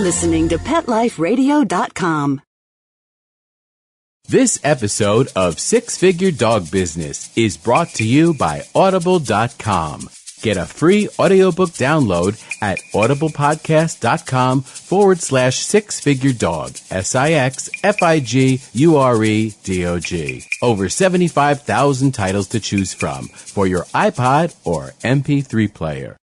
listening to PetLifeRadio.com. This episode of Six Figure Dog Business is brought to you by Audible.com. Get a free audiobook download at audiblepodcast.com/sixfiguredog. SIXFIGUREDOG. Over 75,000 titles to choose from for your iPod or MP3 player.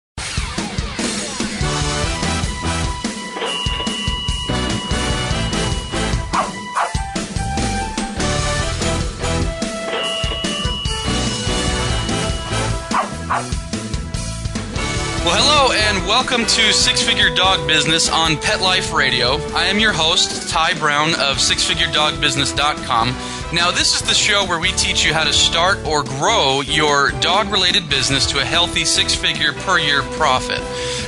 Well, hello and welcome to Six Figure Dog Business on Pet Life Radio. I am your host, Ty Brown of sixfiguredogbusiness.com. Now, this is the show where we teach you how to start or grow your dog-related business to a healthy six-figure per year profit.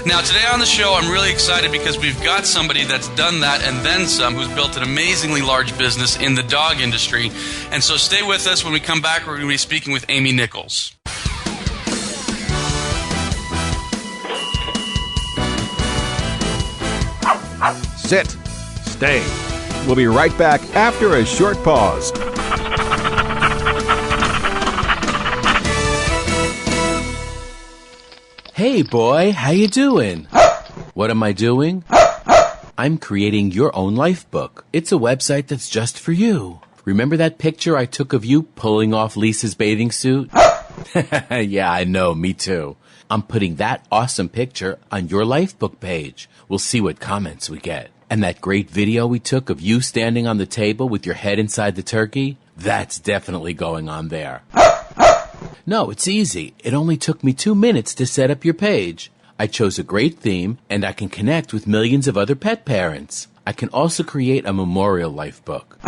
Now, today on the show, I'm really excited because we've got somebody that's done that and then some, who's built an amazingly large business in the dog industry. And so stay with us. When we come back, we're going to be speaking with Amy Nichols. Sit. Stay. We'll be right back after a short pause. Hey boy, how you doing? What am I doing? I'm creating your own life book. It's a website that's just for you. Remember that picture I took of you pulling off Lisa's bathing suit? Yeah, I know, me too. I'm putting that awesome picture on your life book page. We'll see what comments we get. And that great video we took of you standing on the table with your head inside the turkey? That's definitely going on there. No, it's easy. It only took me 2 minutes to set up your page. I chose a great theme, and I can connect with millions of other pet parents. I can also create a memorial life book.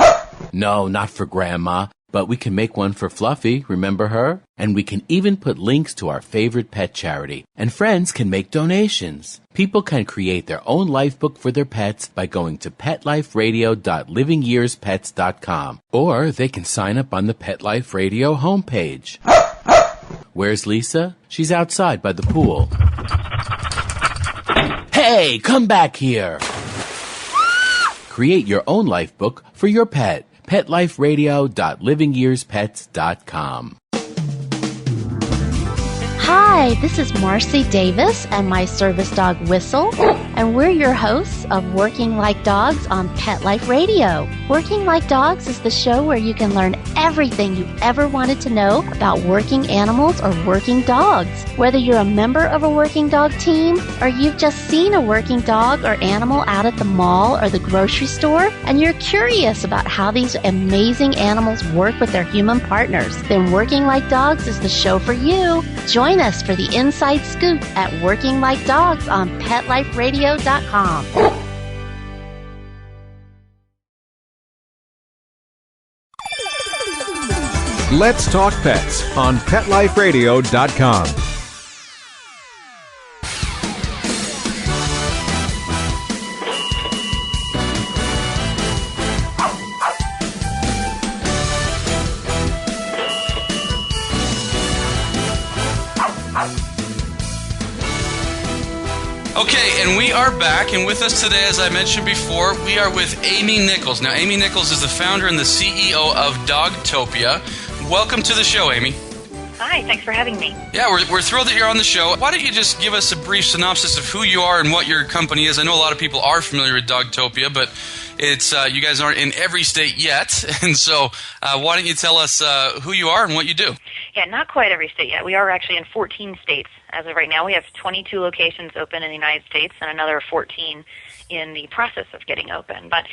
No, not for Grandma, but we can make one for Fluffy, remember her? And we can even put links to our favorite pet charity. And friends can make donations. People can create their own life book for their pets by going to petliferadio.livingyearspets.com. Or they can sign up on the Pet Life Radio homepage. Where's Lisa? She's outside by the pool. Hey, come back here! Create your own life book for your pet. petliferadio.livingyearspets.com. Hi, this is Marcy Davis and my service dog Whistle, and we're your hosts of Working Like Dogs on Pet Life Radio. Working Like Dogs is the show where you can learn everything you ever wanted to know about working animals or working dogs. Whether you're a member of a working dog team or you've just seen a working dog or animal out at the mall or the grocery store and you're curious about how these amazing animals work with their human partners, then Working Like Dogs is the show for you. Join us for the inside scoop at Working Like Dogs on PetLifeRadio.com. Let's Talk Pets on PetLifeRadio.com. Okay, and we are back, and with us today, as I mentioned before, we are with Amy Nichols. Now, Amy Nichols is the founder and the CEO of Dogtopia. Welcome to the show, Amy. Hi, thanks for having me. Yeah, we're thrilled that you're on the show. Why don't you just give us a brief synopsis of who you are and what your company is? I know a lot of people are familiar with Dogtopia, but it's you guys aren't in every state yet, and so why don't you tell us who you are and what you do? Yeah, not quite every state yet. We are actually in 14 states as of right now. We have 22 locations open in the United States and another 14 in the process of getting open. But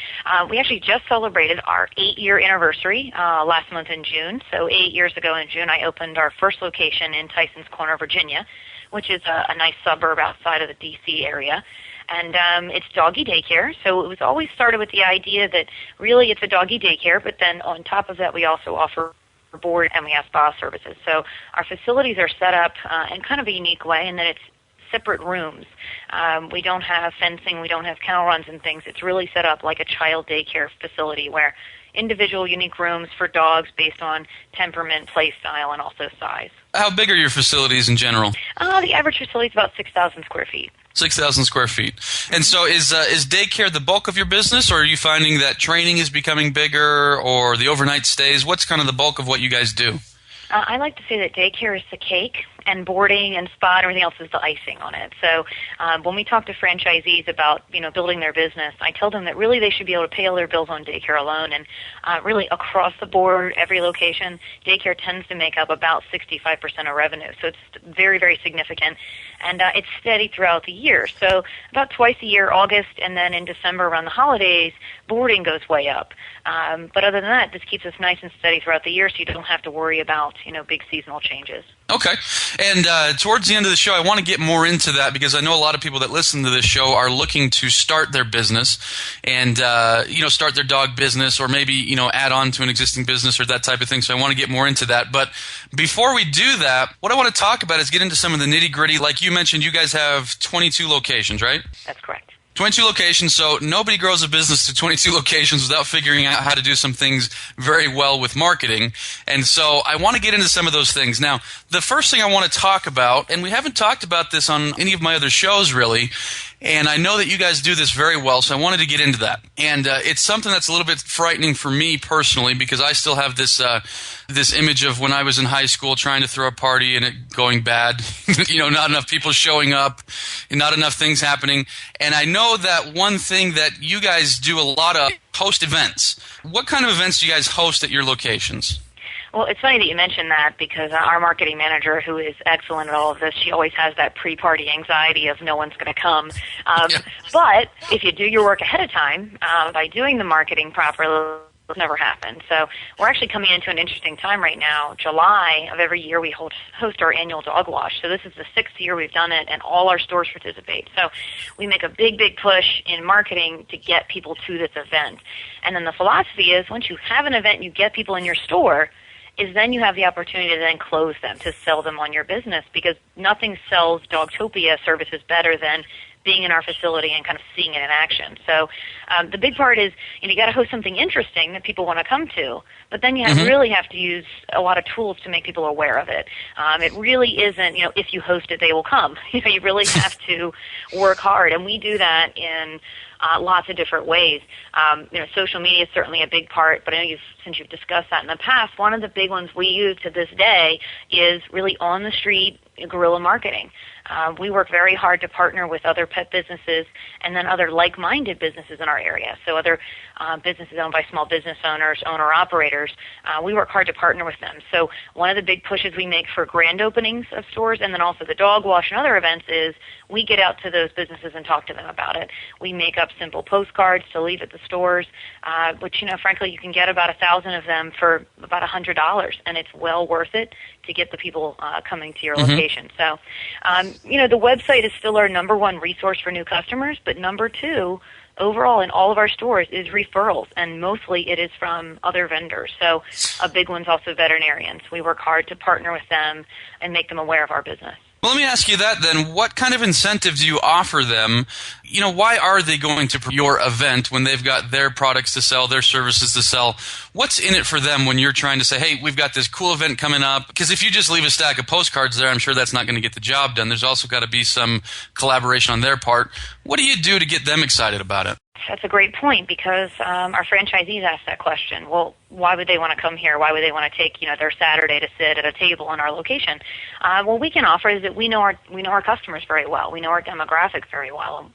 we actually just celebrated our 8-year anniversary last month in June. So 8 years ago in June, I opened our first location in Tysons Corner, Virginia, which is a nice suburb outside of the D.C. area. And it's doggy daycare, so it was always started with the idea that really it's a doggy daycare, but then on top of that we also offer board and we have spa services. So our facilities are set up in kind of a unique way in that it's separate rooms. We don't have fencing, we don't have kennel runs and things. It's really set up like a child daycare facility where individual unique rooms for dogs based on temperament, play style, and also size. How big are your facilities in general? The average facility is about 6,000 square feet. 6,000 square feet. And so is daycare the bulk of your business, or are you finding that training is becoming bigger, or the overnight stays? What's kind of the bulk of what you guys do? I like to say that daycare is the cake, and boarding and spa and everything else is the icing on it. So when we talk to franchisees about building their business, I tell them that really they should be able to pay all their bills on daycare alone. And really across the board, every location, daycare tends to make up about 65% of revenue. So it's very, very significant. And it's steady throughout the year. So about twice a year, August, and then in December around the holidays, boarding goes way up. But other than that, this keeps us nice and steady throughout the year, so you don't have to worry about big seasonal changes. Okay. And towards the end of the show, I want to get more into that because I know a lot of people that listen to this show are looking to start their business and, start their dog business or maybe, add on to an existing business or that type of thing. So I want to get more into that. But before we do that, what I want to talk about is get into some of the nitty-gritty. Like you mentioned, you guys have 22 locations, right? That's correct. 22 locations, so nobody grows a business to 22 locations without figuring out how to do some things very well with marketing. And so I want to get into some of those things. Now, the first thing I want to talk about, and we haven't talked about this on any of my other shows really, and I know that you guys do this very well, so I wanted to get into that. And it's something that's a little bit frightening for me personally because I still have this this image of when I was in high school trying to throw a party and it going bad, not enough people showing up, and not enough things happening. And I know that one thing that you guys do a lot of, host events. What kind of events do you guys host at your locations? Well, it's funny that you mentioned that because our marketing manager, who is excellent at all of this, she always has that pre-party anxiety of no one's going to come. But if you do your work ahead of time, by doing the marketing properly, it'll never happen. So we're actually coming into an interesting time right now. July of every year we host our annual dog wash. So this is the 6th year we've done it, and all our stores participate. So we make a big, big push in marketing to get people to this event. And then the philosophy is once you have an event and you get people in your store, is then you have the opportunity to then close them, to sell them on your business, because nothing sells Dogtopia services better than being in our facility and kind of seeing it in action. So the big part is you got to host something interesting that people want to come to, but then you really have to use a lot of tools to make people aware of it. It really isn't, if you host it, they will come. You really have to work hard, and we do that in lots of different ways. Social media is certainly a big part, but I know since you've discussed that in the past, one of the big ones we use to this day is really on-the-street guerrilla marketing. We work very hard to partner with other pet businesses and then other like-minded businesses in our area. So other businesses owned by small business owners, owner-operators, we work hard to partner with them. So one of the big pushes we make for grand openings of stores and then also the dog wash and other events is we get out to those businesses and talk to them about it. We make up simple postcards to leave at the stores, which, frankly, you can get about 1,000 of them for about $100, and it's well worth it to get the people coming to your location. So, the website is still our number one resource for new customers, but number two, overall in all of our stores, is referrals, and mostly it is from other vendors. So a big one's also veterinarians. We work hard to partner with them and make them aware of our business. Well, let me ask you that then. What kind of incentive do you offer them? Why are they going to your event when they've got their products to sell, their services to sell? What's in it for them when you're trying to say, hey, we've got this cool event coming up? Because if you just leave a stack of postcards there, I'm sure that's not going to get the job done. There's also got to be some collaboration on their part. What do you do to get them excited about it? That's a great point because our franchisees ask that question. Well, why would they want to come here? Why would they want to take their Saturday to sit at a table in our location? What we can offer is that we know our customers very well. We know our demographics very well.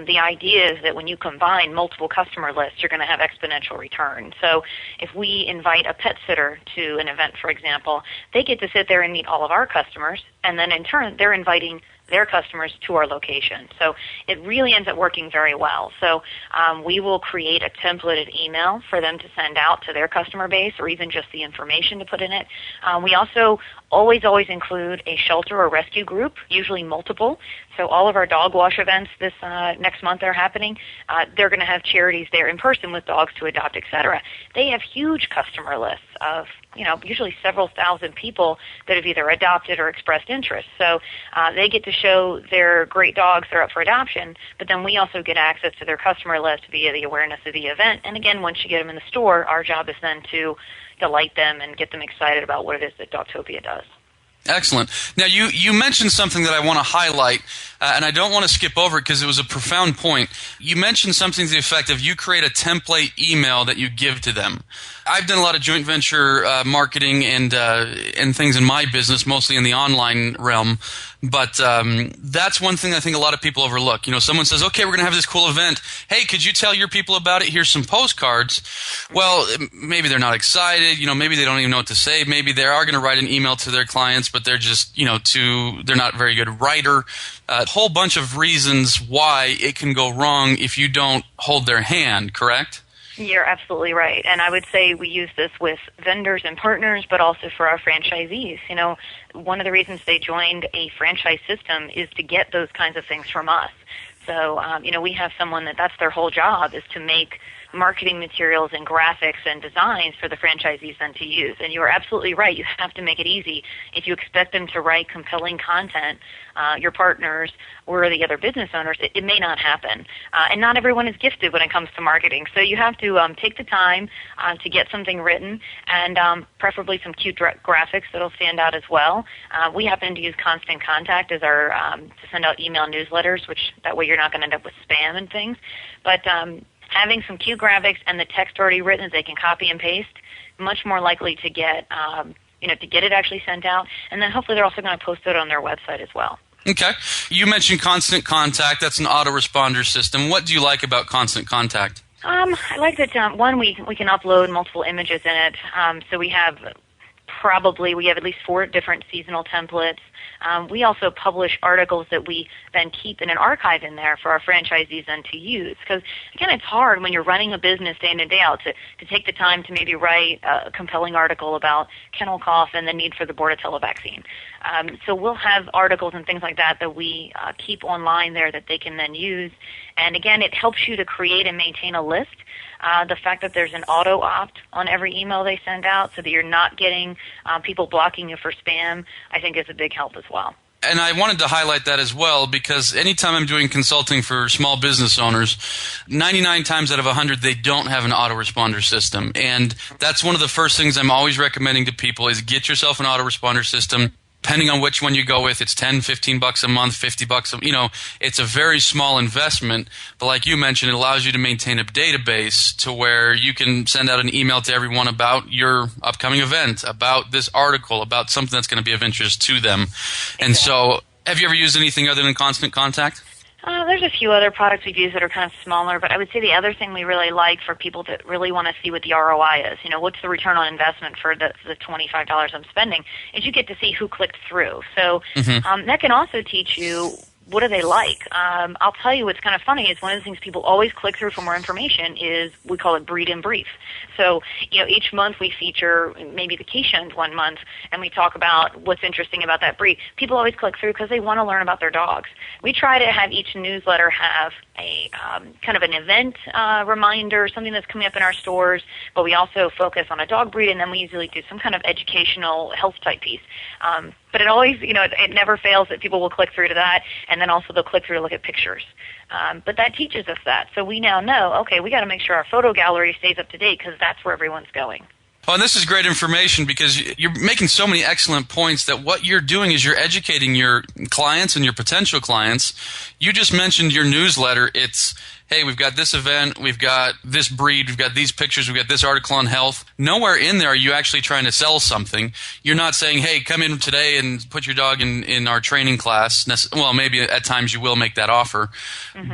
The idea is that when you combine multiple customer lists, you're going to have exponential return. So if we invite a pet sitter to an event, for example, they get to sit there and meet all of our customers, and then in turn they're inviting their customers to our location. So it really ends up working very well. So we will create a templated email for them to send out to their customer base or even just the information to put in it. We also always include a shelter or rescue group, usually multiple. So all of our dog wash events this next month are happening. They're going to have charities there in person with dogs to adopt, etc. They have huge customer lists of usually several thousand people that have either adopted or expressed interest. So they get to show their great dogs that are up for adoption, but then we also get access to their customer list via the awareness of the event. And again, once you get them in the store, our job is then to delight them and get them excited about what it is that Dogtopia does. Excellent. Now, you mentioned something that I want to highlight. and I don't want to skip over it because it was a profound point. You mentioned something to the effect of you create a template email that you give to them. I've done a lot of joint venture marketing and things in my business, mostly in the online realm. But that's one thing I think a lot of people overlook. You know, someone says, okay, we're going to have this cool event. Hey, could you tell your people about it? Here's some postcards. Well, maybe they're not excited. You know, maybe they don't even know what to say. Maybe they are going to write an email to their clients, but they're just, you know, they're not a very good writer. A whole bunch of reasons why it can go wrong if you don't hold their hand, correct? You're absolutely right. And I would say we use this with vendors and partners, but also for our franchisees. You know, one of the reasons they joined a franchise system is to get those kinds of things from us. So, you know, we have someone that's their whole job is to make marketing materials and graphics and designs for the franchisees then to use. And you are absolutely right. You have to make it easy. If you expect them to write compelling content, your partners or the other business owners, it may not happen. And not everyone is gifted when it comes to marketing. So you have to take the time to get something written and preferably some cute graphics that will stand out as well. We happen to use Constant Contact as our to send out email newsletters, which that way you're not going to end up with spam and things. But having some cute graphics and the text already written that they can copy and paste, much more likely to get to get it actually sent out. And then hopefully they're also going to post it on their website as well. Okay. You mentioned Constant Contact. That's an autoresponder system. What do you like about Constant Contact? I like that, one, we can upload multiple images in it. So we have at least 4 different seasonal templates. We also publish articles that we then keep in an archive in there for our franchisees then to use. Because, again, it's hard when you're running a business day in and day out to take the time to maybe write a compelling article about kennel cough and the need for the Bordetella vaccine. So we'll have articles and things like that we keep online there that they can then use. And, again, it helps you to create and maintain a list. The fact that there's an auto-opt on every email they send out so that you're not getting people blocking you for spam, I think is a big help as well. And I wanted to highlight that as well because anytime I'm doing consulting for small business owners, 99 times out of 100 they don't have an autoresponder system. And that's one of the first things I'm always recommending to people is get yourself an autoresponder system. Depending on which one you go with, it's $10, $15 a month, $50 it's a very small investment. But like you mentioned, it allows you to maintain a database to where you can send out an email to everyone about your upcoming event, about this article, about something that's going to be of interest to them. Exactly. And so, have you ever used anything other than Constant Contact? There's a few other products we've used that are kind of smaller, but I would say the other thing we really like for people that really want to see what the ROI is, what's the return on investment for the $25 I'm spending, is you get to see who clicked through. So that can also teach you what do they like. I'll tell you what's kind of funny is one of the things people always click through for more information is we call it Breed and Brief. So, each month we feature maybe the Keeshond one month, and we talk about what's interesting about that breed. People always click through because they want to learn about their dogs. We try to have each newsletter have a kind of an event reminder, something that's coming up in our stores, but we also focus on a dog breed, and then we usually do some kind of educational health type piece. But it always, it never fails that people will click through to that, and then also they'll click through to look at pictures. But that teaches us that. So we now know, okay, we got to make sure our photo gallery stays up to date because that's where everyone's going. Well, and this is great information because you're making so many excellent points that what you're doing is you're educating your clients and your potential clients. You just mentioned your newsletter. It's, hey, we've got this event, we've got this breed, we've got these pictures, we've got this article on health. Nowhere in there are you actually trying to sell something. You're not saying, hey, come in today and put your dog in our training class. Well, maybe at times you will make that offer.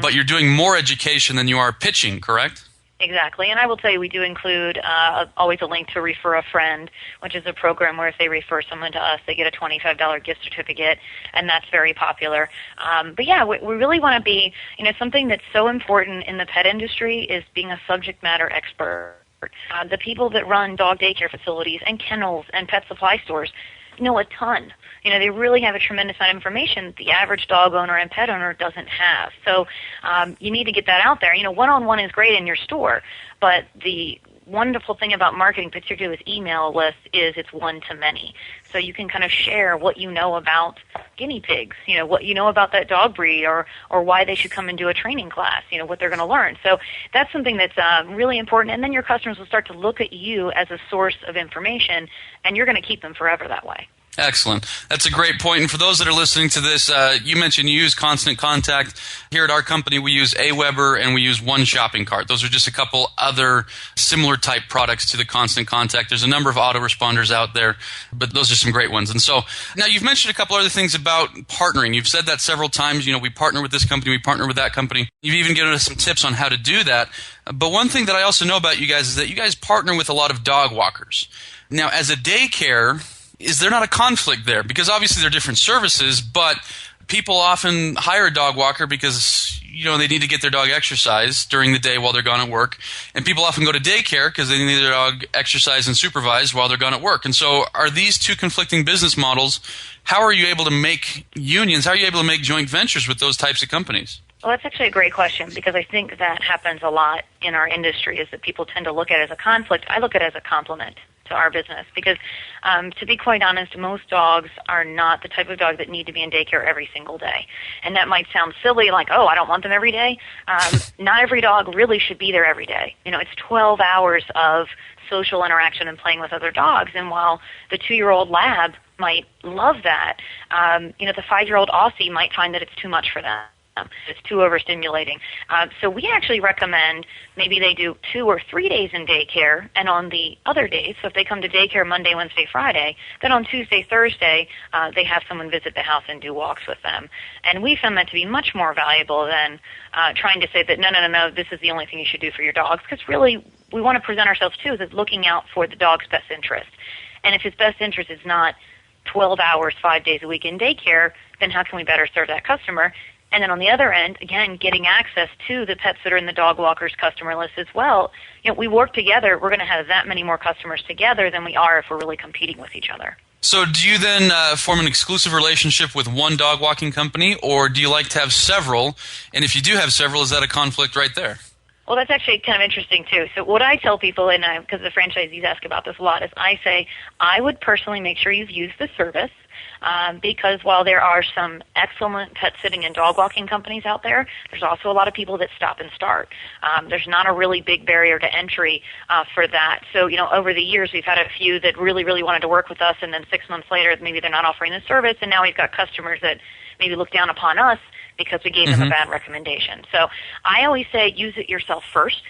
But you're doing more education than you are pitching, correct? Exactly, and I will tell you we do include always a link to Refer a Friend, which is a program where if they refer someone to us, they get a $25 gift certificate, and that's very popular. But yeah, we really want to be, something that's so important in the pet industry is being a subject matter expert. The people that run dog daycare facilities and kennels and pet supply stores know a ton. They really have a tremendous amount of information that the average dog owner and pet owner doesn't have. So you need to get that out there. One-on-one is great in your store, but the wonderful thing about marketing, particularly with email lists, is it's one-to-many. So you can kind of share what you know about guinea pigs, what you know about that dog breed or why they should come and do a training class, what they're going to learn. So that's something that's really important. And then your customers will start to look at you as a source of information, and you're going to keep them forever that way. Excellent. That's a great point. And for those that are listening to this, you mentioned you use Constant Contact. Here at our company, we use AWeber and we use One Shopping Cart. Those are just a couple other similar type products to the Constant Contact. There's a number of autoresponders out there, but those are some great ones. And so now you've mentioned a couple other things about partnering. You've said that several times. We partner with this company, we partner with that company. You've even given us some tips on how to do that. But one thing that I also know about you guys is that you guys partner with a lot of dog walkers. Now, as a daycare, is there not a conflict there? Because obviously they're different services, but people often hire a dog walker because, they need to get their dog exercise during the day while they're gone at work. And people often go to daycare because they need their dog exercised and supervised while they're gone at work. And so are these two conflicting business models? How are you able to make unions? How are you able to make joint ventures with those types of companies? Well, that's actually a great question because I think that happens a lot in our industry is that people tend to look at it as a conflict. I look at it as a complement to our business because, to be quite honest, most dogs are not the type of dog that need to be in daycare every single day. And that might sound silly, like, oh, I don't want them every day. Not every dog really should be there every day. It's 12 hours of social interaction and playing with other dogs. And while the 2-year-old lab might love that, the 5-year-old Aussie might find that it's too much for them. It's too overstimulating. So we actually recommend maybe they do 2 or 3 days in daycare, and on the other days, so if they come to daycare Monday, Wednesday, Friday, then on Tuesday, Thursday, they have someone visit the house and do walks with them. And we found that to be much more valuable than trying to say that, no, this is the only thing you should do for your dogs, because really we want to present ourselves, too, as looking out for the dog's best interest. And if his best interest is not 12 hours, 5 days a week in daycare, then how can we better serve that customer? And then on the other end, again, getting access to the pets that are in the dog walkers customer list as well. We work together. We're going to have that many more customers together than we are if we're really competing with each other. So do you then form an exclusive relationship with one dog walking company, or do you like to have several? And if you do have several, is that a conflict right there? Well, that's actually kind of interesting, too. So what I tell people, and because the franchisees ask about this a lot, is I say I would personally make sure you've used the service. Because while there are some excellent pet sitting and dog walking companies out there, there's also a lot of people that stop and start. There's not a really big barrier to entry for that. So, over the years, we've had a few that really, really wanted to work with us, and then 6 months later, maybe they're not offering the service, and now we've got customers that maybe look down upon us because we gave them a bad recommendation. So I always say use it yourself first.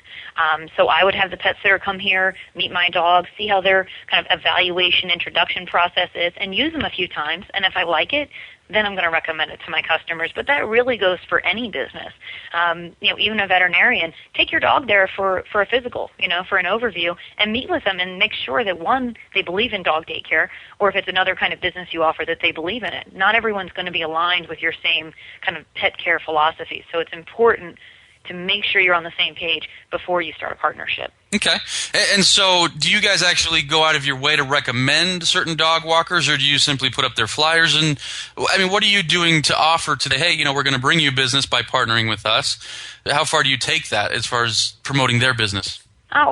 So I would have the pet sitter come here, meet my dog, see how their kind of evaluation, introduction process is, and use them a few times. And if I like it, then I'm going to recommend it to my customers. But that really goes for any business. Even a veterinarian, take your dog there for a physical, for an overview, and meet with them and make sure that, one, they believe in dog daycare, or if it's another kind of business you offer, that they believe in it. Not everyone's going to be aligned with your same kind of pet care philosophy. So it's important to make sure you're on the same page before you start a partnership. Okay. And so do you guys actually go out of your way to recommend certain dog walkers, or do you simply put up their flyers? And what are you doing to offer today? Hey, we're going to bring you business by partnering with us. How far do you take that as far as promoting their business?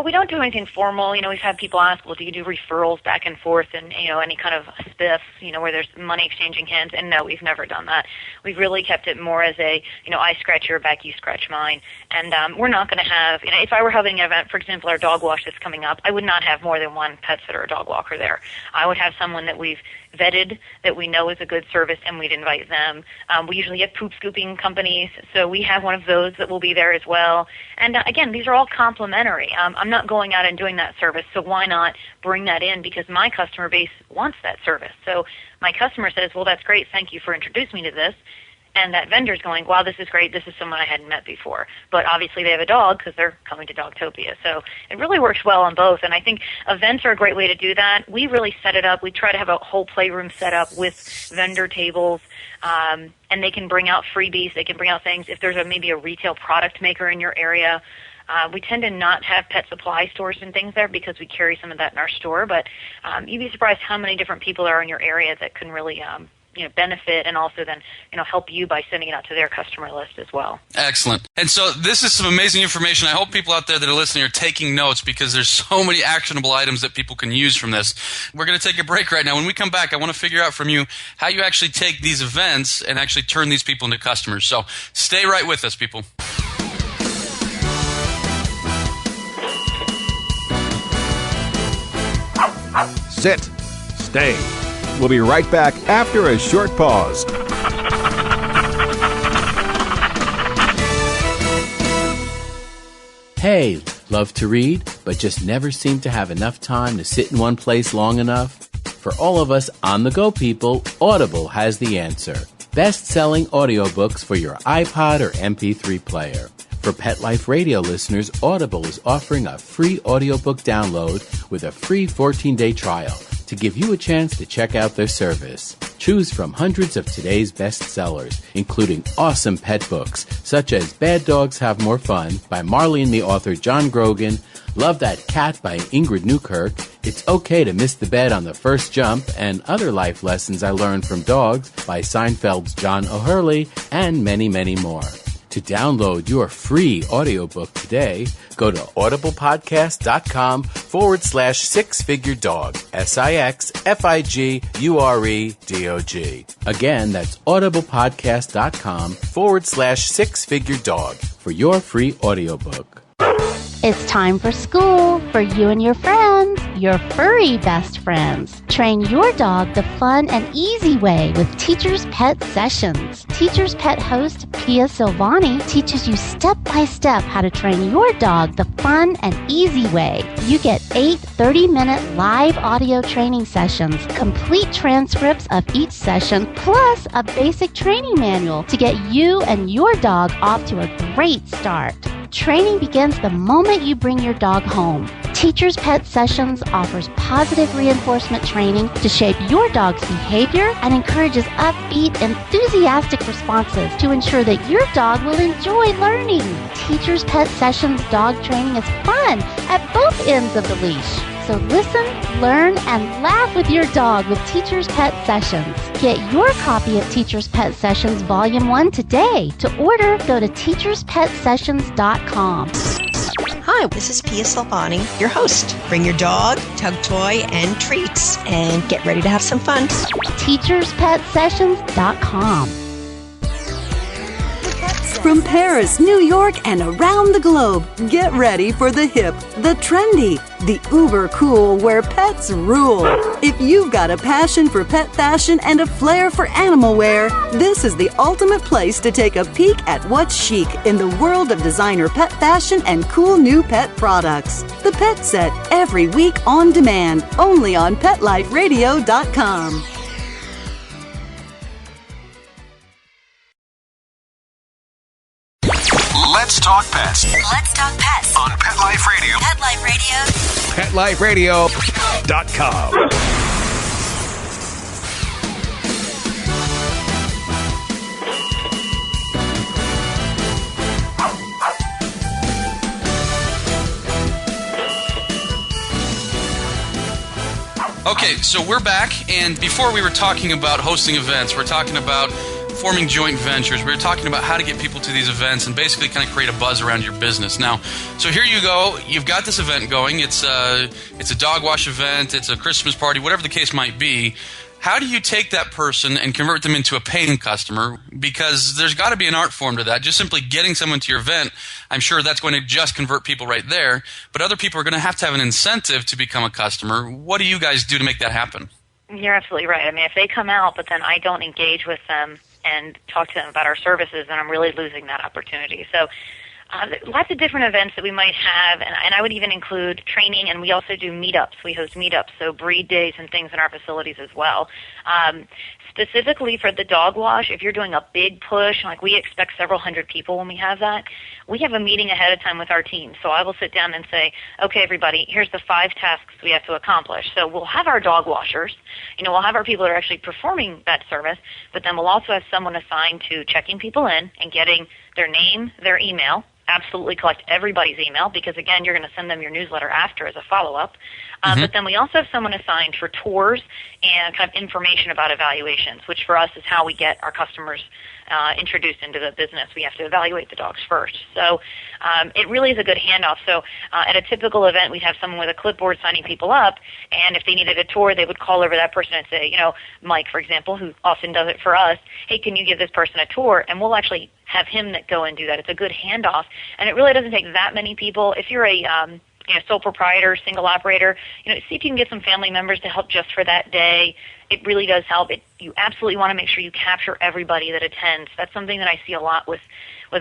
We don't do anything formal. We've had people ask, well, do you do referrals back and forth and, any kind of spiffs, where there's money exchanging hands? And no, we've never done that. We've really kept it more as a, I scratch your back, you scratch mine. And we're not going to have, if I were having an event, for example, our dog wash that's coming up, I would not have more than one pet sitter or dog walker there. I would have someone that we've vetted, that we know is a good service, and we'd invite them. We usually have poop scooping companies, so we have one of those that will be there as well. And again, these are all complimentary. I'm not going out and doing that service, so why not bring that in? Because my customer base wants that service. So my customer says, well, that's great, thank you for introducing me to this. And that vendor's going, wow, this is great, this is someone I hadn't met before. But obviously they have a dog because they're coming to Dogtopia. So it really works well on both. And I think events are a great way to do that. We really set it up. We try to have a whole playroom set up with vendor tables. And they can bring out freebies. They can bring out things. If there's maybe a retail product maker in your area, we tend to not have pet supply stores and things there because we carry some of that in our store. But you'd be surprised how many different people are in your area that can really benefit, and also then help you by sending it out to their customer list as well. Excellent. And so this is some amazing information. I hope people out there that are listening are taking notes, because there's so many actionable items that people can use from this. We're going to take a break right now. When we come back, I want to figure out from you how you actually take these events and actually turn these people into customers. So stay right with us, people. Sit. Stay. We'll be right back after a short pause. Hey, love to read, but just never seem to have enough time to sit in one place long enough? For all of us on-the-go people, Audible has the answer. Best-selling audiobooks for your iPod or MP3 player. For Pet Life Radio listeners, Audible is offering a free audiobook download with a free 14-day trial to give you a chance to check out their service. Choose from hundreds of today's bestsellers, including awesome pet books, such as Bad Dogs Have More Fun by Marlene the author John Grogan, Love That Cat by Ingrid Newkirk, It's Okay to Miss the Bed on the First Jump, and Other Life Lessons I Learned from Dogs by Seinfeld's John O'Hurley, and many, many more. To download your free audiobook today, go to audiblepodcast.com/six-figure-dog, SIXFIGUREDOG. Again, that's audiblepodcast.com/six-figure-dog for your free audiobook. It's time for school for you and your friends, your furry best friends. Train your dog the fun and easy way with Teacher's Pet Sessions. Teacher's Pet host Pia Silvani teaches you step-by-step how to train your dog the fun and easy way. You get 8 30-minute live audio training sessions, complete transcripts of each session, plus a basic training manual to get you and your dog off to a great start. Training begins the moment you bring your dog home. Teacher's Pet Sessions offers positive reinforcement training to shape your dog's behavior and encourages upbeat, enthusiastic responses to ensure that your dog will enjoy learning. Teacher's Pet Sessions dog training is fun at both ends of the leash. So listen, learn, and laugh with your dog with Teacher's Pet Sessions. Get your copy of Teacher's Pet Sessions Volume 1 today. To order, go to teacherspetsessions.com. Hi, this is Pia Silvani, your host. Bring your dog, tug toy, and treats, and get ready to have some fun. teacherspetsessions.com. From Paris, New York, and around the globe, get ready for the hip, the trendy, the uber cool where pets rule. If you've got a passion for pet fashion and a flair for animal wear, this is the ultimate place to take a peek at what's chic in the world of designer pet fashion and cool new pet products. The Pet Set, every week on demand, only on PetLifeRadio.com. Let's talk pets. Let's talk pets On Pet Life Radio. Pet Life Radio. PetLifeRadio.com. Okay, so we're back, and before we were talking about hosting events, we're talking about forming joint ventures. We were talking about how to get people to these events and basically kind of create a buzz around your business. Now, so here you go. You've got this event going. It's a dog wash event. It's a Christmas party, whatever the case might be. How do you take that person and convert them into a paying customer? Because there's got to be an art form to that. Just simply getting someone to your event, I'm sure that's going to just convert people right there. But other people are going to have an incentive to become a customer. What do you guys do to make that happen? You're absolutely right. I mean, if they come out, but then I don't engage with them and talk to them about our services, then I'm really losing that opportunity. So lots of different events that we might have, and I would even include training, and we also do meetups. We host meetups, so breed days and things in our facilities as well. Specifically for the dog wash, if you're doing a big push, like we expect several hundred people when we have that, we have a meeting ahead of time with our team. So I will sit down and say, okay, everybody, here's the 5 tasks we have to accomplish. So we'll have our dog washers. We'll have our people that are actually performing that service, but then we'll also have someone assigned to checking people in and getting their name, their email. Absolutely collect everybody's email because, again, you're going to send them your newsletter after as a follow-up. But then we also have someone assigned for tours and kind of information about evaluations, which for us is how we get our customers introduced into the business. We have to evaluate the dogs first. So it really is a good handoff. So at a typical event, we'd have someone with a clipboard signing people up, and if they needed a tour, they would call over that person and say, Mike, for example, who often does it for us, hey, can you give this person a tour? And we'll actually have him that go and do that. It's a good handoff, and it really doesn't take that many people. If you're a sole proprietor, single operator, see if you can get some family members to help just for that day. It really does help. You absolutely want to make sure you capture everybody that attends. That's something that I see a lot with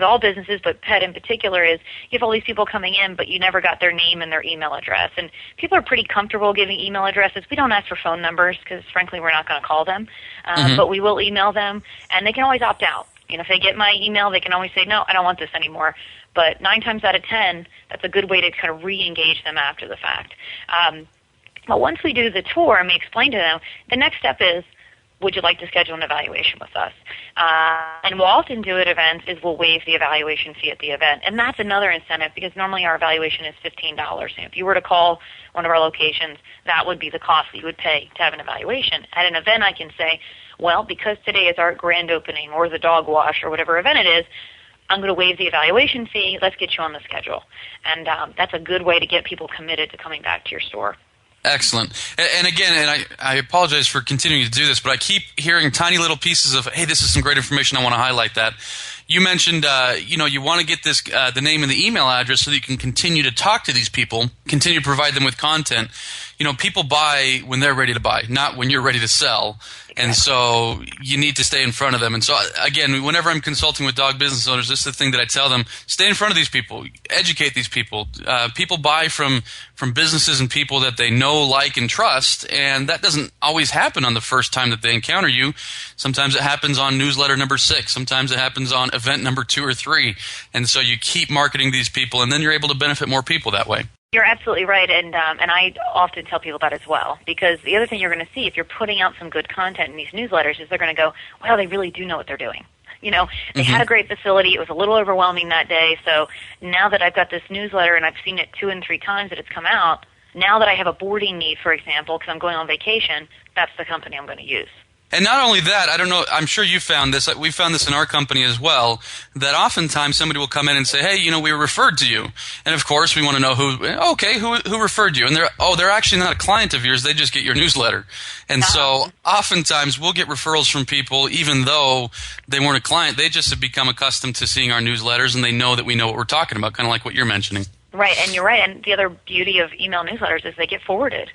all businesses, but pet in particular, is you have all these people coming in, but you never got their name and their email address. And people are pretty comfortable giving email addresses. We don't ask for phone numbers because, frankly, we're not going to call them. But we will email them, and they can always opt out. If they get my email, they can always say, no, I don't want this anymore. But 9 times out of 10, that's a good way to kind of re-engage them after the fact. But once we do the tour and we explain to them, the next step is, would you like to schedule an evaluation with us? And we'll often do at events is we'll waive the evaluation fee at the event. And that's another incentive because normally our evaluation is $15. And if you were to call one of our locations, that would be the cost that you would pay to have an evaluation. At an event, I can say, well, because today is our grand opening or the dog wash or whatever event it is, I'm going to waive the evaluation fee. Let's get you on the schedule. And that's a good way to get people committed to coming back to your store. Excellent. And again, and I apologize for continuing to do this, but I keep hearing tiny little pieces of, hey, this is some great information. I want to highlight that. You mentioned, you want to get this the name and the email address so that you can continue to talk to these people, continue to provide them with content. People buy when they're ready to buy, not when you're ready to sell. And so you need to stay in front of them. And so, again, whenever I'm consulting with dog business owners, this is the thing that I tell them: stay in front of these people, educate these people. People buy from businesses and people that they know, like, and trust, and that doesn't always happen on the first time that they encounter you. Sometimes it happens on newsletter number 6. Sometimes it happens on event number 2 or 3. And so you keep marketing these people, and then you're able to benefit more people that way. You're absolutely right, and I often tell people that as well, because the other thing you're going to see if you're putting out some good content in these newsletters is they're going to go, well, they really do know what they're doing. They had a great facility. It was a little overwhelming that day, so now that I've got this newsletter and I've seen it 2 and 3 times that it's come out, now that I have a boarding need, for example, because I'm going on vacation, that's the company I'm going to use. And not only that, I don't know, I'm sure you found this, we found this in our company as well, that oftentimes somebody will come in and say, hey, we were referred to you. And of course we want to know who referred you. And they're actually not a client of yours, they just get your newsletter. And so oftentimes we'll get referrals from people even though they weren't a client, they just have become accustomed to seeing our newsletters and they know that we know what we're talking about, kind of like what you're mentioning. Right, and you're right. And the other beauty of email newsletters is they get forwarded.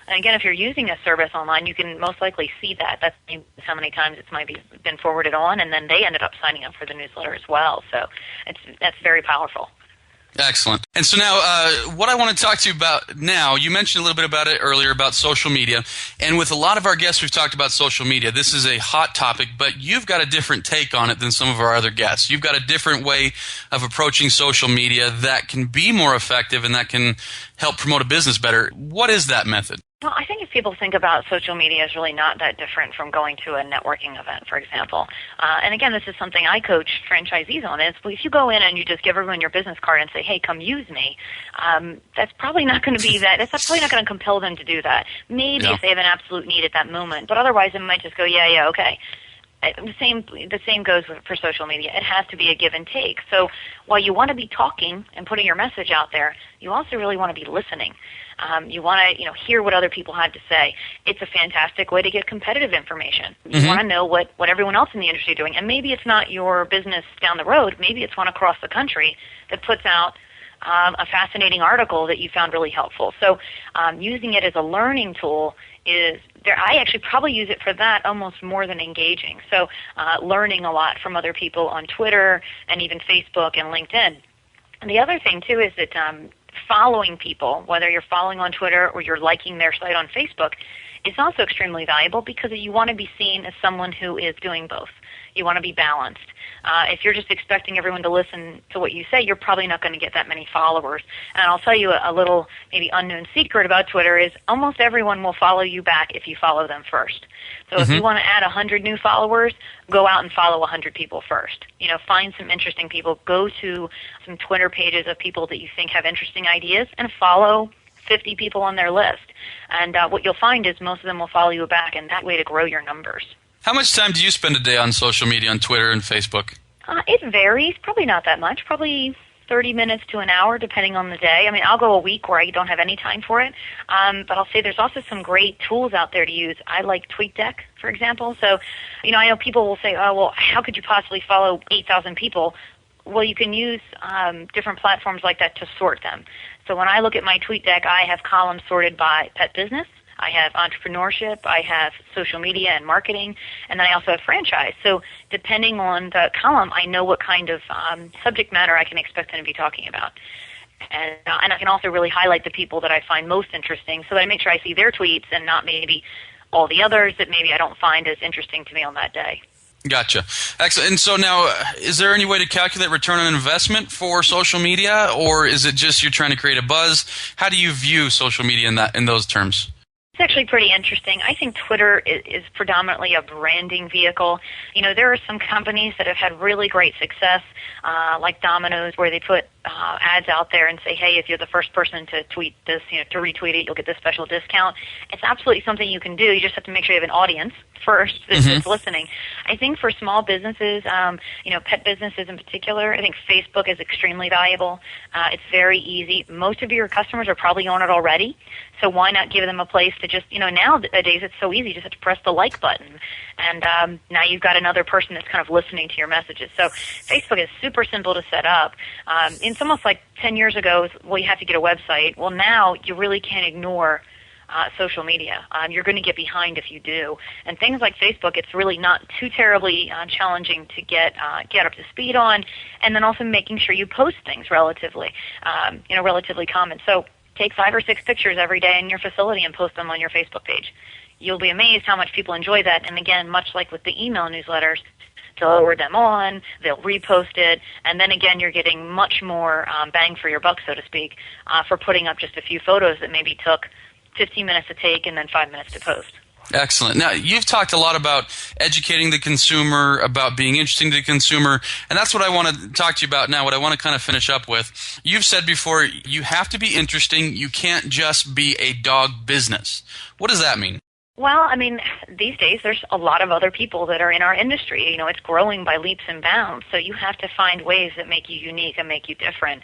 And again, if you're using a service online, you can most likely see that. That's how many times it's maybe been forwarded on, and then they ended up signing up for the newsletter as well. So that's very powerful. Excellent. And so now what I want to talk to you about now, you mentioned a little bit about it earlier, about social media. And with a lot of our guests, we've talked about social media. This is a hot topic, but you've got a different take on it than some of our other guests. You've got a different way of approaching social media that can be more effective and that can help promote a business better. What is that method? Well, I think if people think about social media as really not that different from going to a networking event, for example. And again, this is something I coach franchisees on is, well, if you go in and you just give everyone your business card and say, hey, come use me, that's probably not going to be that. That's probably not going to compel them to do that. Maybe if they have an absolute need at that moment. But otherwise, it might just go, yeah, okay. The same goes for social media. It has to be a give and take. So while you want to be talking and putting your message out there, you also really want to be listening. You want to hear what other people have to say. It's a fantastic way to get competitive information. You want to know what everyone else in the industry is doing. And maybe it's not your business down the road. Maybe it's one across the country that puts out a fascinating article that you found really helpful. So using it as a learning tool is there. I actually probably use it for that almost more than engaging. So learning a lot from other people on Twitter and even Facebook and LinkedIn. And the other thing, too, is that following people, whether you're following on Twitter or you're liking their site on Facebook, is also extremely valuable because you want to be seen as someone who is doing both. You want to be balanced. If you're just expecting everyone to listen to what you say, you're probably not going to get that many followers. And I'll tell you a little maybe unknown secret about Twitter is almost everyone will follow you back if you follow them first. So if you want to add 100 new followers, go out and follow 100 people first. Find some interesting people. Go to some Twitter pages of people that you think have interesting ideas and follow 50 people on their list. And what you'll find is most of them will follow you back, and that way to grow your numbers. How much time do you spend a day on social media, on Twitter and Facebook? It varies. Probably not that much. Probably 30 minutes to an hour, depending on the day. I mean, I'll go a week where I don't have any time for it. But I'll say there's also some great tools out there to use. I like TweetDeck, for example. So, I know people will say, oh, well, how could you possibly follow 8,000 people? Well, you can use different platforms like that to sort them. So when I look at my tweet deck, I have columns sorted by pet business, I have entrepreneurship, I have social media and marketing, and then I also have franchise. So depending on the column, I know what kind of subject matter I can expect them to be talking about. And I can also really highlight the people that I find most interesting so that I make sure I see their tweets and not maybe all the others that maybe I don't find as interesting to me on that day. Gotcha. Excellent. And so now, is there any way to calculate return on investment for social media, or is it just you're trying to create a buzz? How do you view social media in those terms? It's actually pretty interesting. I think Twitter is predominantly a branding vehicle. You know, there are some companies that have had really great success, like Domino's, where they put ads out there and say, hey, if you're the first person to tweet this, to retweet it, you'll get this special discount. It's absolutely something you can do. You just have to make sure you have an audience first that's listening. I think for small businesses, pet businesses in particular, I think Facebook is extremely valuable. It's very easy. Most of your customers are probably on it already, so why not give them a place to just, nowadays it's so easy. You just have to press the like button, and now you've got another person that's kind of listening to your messages. So Facebook is super simple to set up. It's almost like 10 years ago, well, you have to get a website. Well, now you really can't ignore social media. You're going to get behind if you do. And things like Facebook, it's really not too terribly challenging to get up to speed on, and then also making sure you post things relatively common. So take 5 or 6 pictures every day in your facility and post them on your Facebook page. You'll be amazed how much people enjoy that. And again, much like with the email newsletters, they'll forward them on, they'll repost it, and then again you're getting much more bang for your buck, so to speak, for putting up just a few photos that maybe took 15 minutes to take and then 5 minutes to post. Excellent. Now, you've talked a lot about educating the consumer, about being interesting to the consumer, and that's what I want to talk to you about now, what I want to kind of finish up with. You've said before, you have to be interesting. You can't just be a dog business. What does that mean? Well, I mean, these days there's a lot of other people that are in our industry. You know, it's growing by leaps and bounds, so you have to find ways that make you unique and make you different.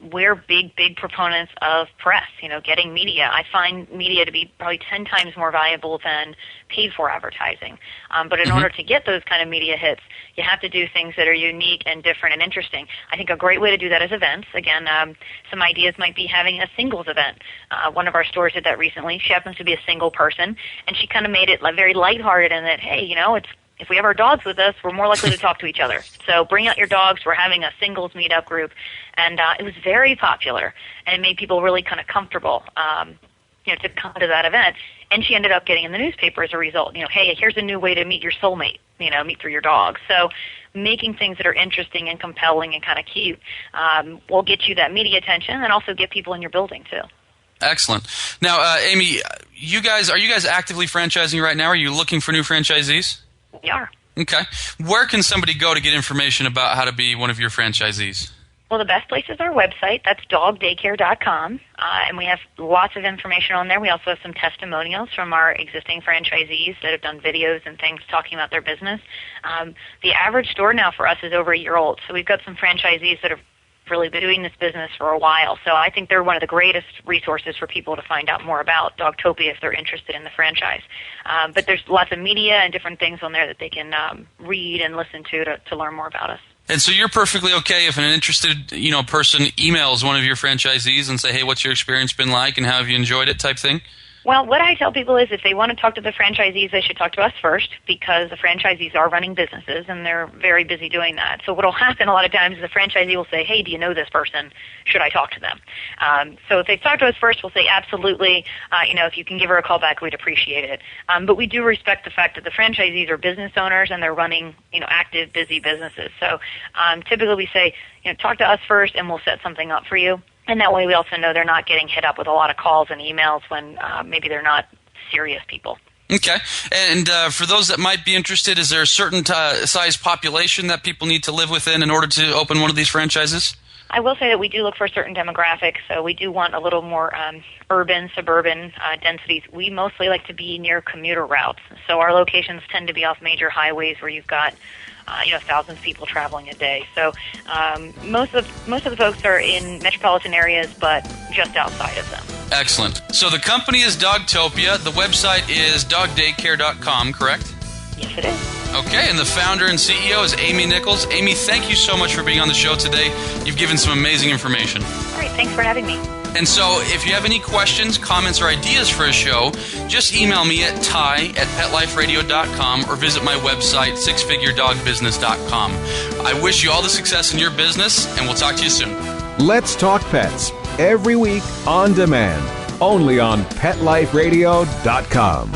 We're big proponents of press, getting media. I find media to be probably 10 times more valuable than paid-for advertising. But in order to get those kind of media hits, you have to do things that are unique and different and interesting. I think a great way to do that is events. Again, some ideas might be having a singles event. One of our stores did that recently. She happens to be a single person, and she kind of made it very lighthearted in that, hey, if we have our dogs with us, we're more likely to talk to each other. So bring out your dogs. We're having a singles meetup group, and it was very popular, and it made people really kind of comfortable, to come to that event. And she ended up getting in the newspaper as a result. Hey, here's a new way to meet your soulmate. Meet through your dog. So making things that are interesting and compelling and kind of cute will get you that media attention, and also get people in your building too. Excellent. Now, Amy, are you guys actively franchising right now? Are you looking for new franchisees? We are. Okay. Where can somebody go to get information about how to be one of your franchisees? Well, the best place is our website. That's dogdaycare.com, and we have lots of information on there. We also have some testimonials from our existing franchisees that have done videos and things talking about their business. The average store now for us is over a year old, so we've got some franchisees that have really been doing this business for a while. So I think they're one of the greatest resources for people to find out more about Dogtopia if they're interested in the franchise. But there's lots of media and different things on there that they can read and listen to learn more about us. And so you're perfectly okay if an interested, person emails one of your franchisees and say, hey, what's your experience been like and how have you enjoyed it type thing? Well, what I tell people is if they want to talk to the franchisees, they should talk to us first, because the franchisees are running businesses and they're very busy doing that. So what will happen a lot of times is the franchisee will say, hey, do you know this person? Should I talk to them? So if they talk to us first, we'll say absolutely. If you can give her a call back, we'd appreciate it. But we do respect the fact that the franchisees are business owners and they're running, active, busy businesses. So typically we say, talk to us first and we'll set something up for you. And that way we also know they're not getting hit up with a lot of calls and emails when maybe they're not serious people. Okay. And for those that might be interested, is there a certain size population that people need to live within in order to open one of these franchises? I will say that we do look for certain demographics, so we do want a little more urban, suburban densities. We mostly like to be near commuter routes, so our locations tend to be off major highways where you've got thousands of people traveling a day. So most of the folks are in metropolitan areas, but just outside of them. Excellent. So the company is Dogtopia. The website is dogdaycare.com, correct? Yes, it is. Okay, and the founder and CEO is Amy Nichols. Amy, thank you so much for being on the show today. You've given some amazing information. All right, thanks for having me. And so if you have any questions, comments, or ideas for a show, just email me at ty@petliferadio.com or visit my website, sixfiguredogbusiness.com. I wish you all the success in your business, and we'll talk to you soon. Let's Talk Pets, every week on demand, only on PetLifeRadio.com.